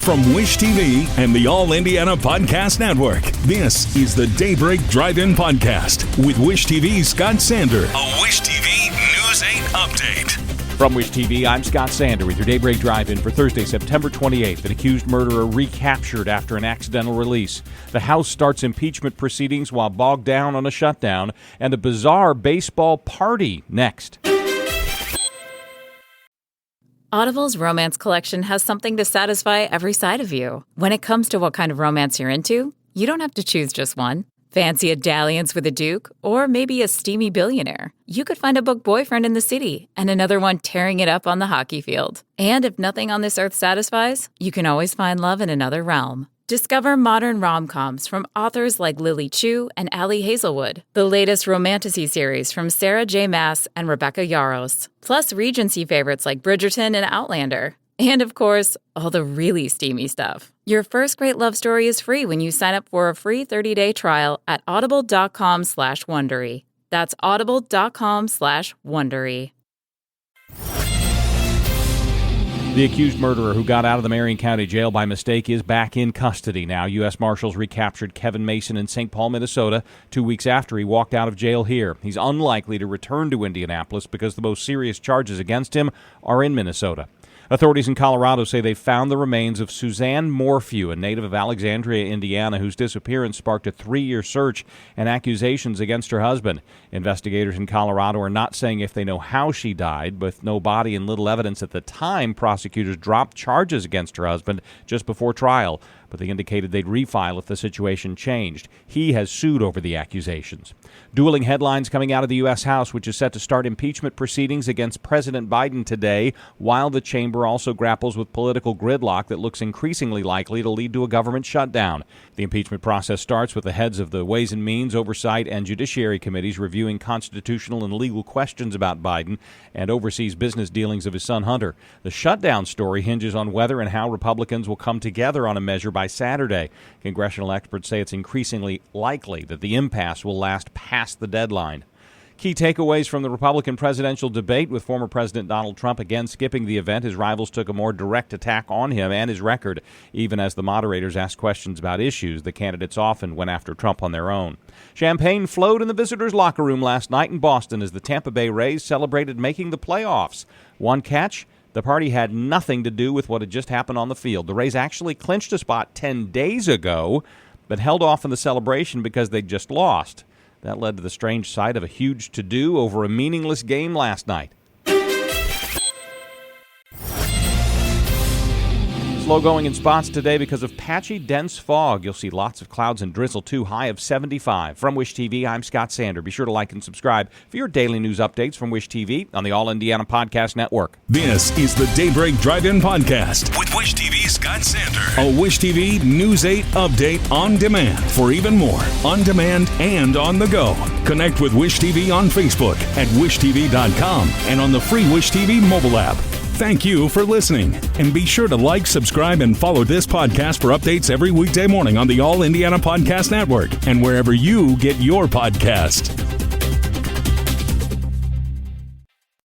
From Wish TV and the All Indiana Podcast Network, this is the Daybreak Drive-In Podcast with Wish TV's Scott Sander. A Wish TV News 8 update. From Wish TV, I'm Scott Sander with your Daybreak Drive-In for Thursday, September 28th. An accused murderer recaptured after an accidental release. The House starts impeachment proceedings while bogged down on a shutdown. And a bizarre baseball party next. Audible's romance collection has something to satisfy every side of you. When it comes to what kind of romance you're into, you don't have to choose just one. Fancy a dalliance with a duke, or maybe a steamy billionaire. You could find a book boyfriend in the city and another one tearing it up on the hockey field. And if nothing on this earth satisfies, you can always find love in another realm. Discover modern rom-coms from authors like Lily Chu and Ali Hazelwood, the latest romantasy series from Sarah J. Maas and Rebecca Yarros, plus Regency favorites like Bridgerton and Outlander. And of course, all the really steamy stuff. Your first great love story is free when you sign up for a free 30-day trial at audible.com/Wondery. That's audible.com/Wondery. The accused murderer who got out of the Marion County Jail by mistake is back in custody now. U.S. Marshals recaptured Kevin Mason in St. Paul, Minnesota, 2 weeks after he walked out of jail here. He's unlikely to return to Indianapolis because the most serious charges against him are in Minnesota. Authorities in Colorado say they found the remains of Suzanne Morphew, a native of Alexandria, Indiana, whose disappearance sparked a 3-year search and accusations against her husband. Investigators in Colorado are not saying if they know how she died. With no body and little evidence at the time, prosecutors dropped charges against her husband just before trial, but they indicated they'd refile if the situation changed. He has sued over the accusations. Dueling headlines coming out of the U.S. House, which is set to start impeachment proceedings against President Biden today, while the chamber also grapples with political gridlock that looks increasingly likely to lead to a government shutdown. The impeachment process starts with the heads of the Ways and Means, Oversight, and Judiciary Committees reviewing constitutional and legal questions about Biden and oversees business dealings of his son Hunter. The shutdown story hinges on whether and how Republicans will come together on a measure by Saturday. Congressional experts say it's increasingly likely that the impasse will last past the deadline. Key takeaways from the Republican presidential debate, with former President Donald Trump again skipping the event. His rivals took a more direct attack on him and his record, even as the moderators asked questions about issues the candidates often went after Trump on their own. Champagne flowed in the visitors' locker room last night in Boston as the Tampa Bay Rays celebrated making the playoffs. One catch: the party had nothing to do with what had just happened on the field. The Rays actually clinched a spot 10 days ago, but held off in the celebration because they'd just lost. That led to the strange sight of a huge to-do over a meaningless game last night. Slow going in spots today because of patchy, dense fog. You'll see lots of clouds and drizzle, too. High of 75. From Wish TV, I'm Scott Sander. Be sure to like and subscribe for your daily news updates from Wish TV on the All Indiana Podcast Network. This is the Daybreak Drive-In Podcast with Wish TV's Scott Sander. A Wish TV News 8 update on demand for even more on demand and on the go. Connect with Wish TV on Facebook at wishtv.com and on the free Wish TV mobile app. Thank you for listening, and be sure to like, subscribe, and follow this podcast for updates every weekday morning on the All Indiana Podcast Network and wherever you get your podcast.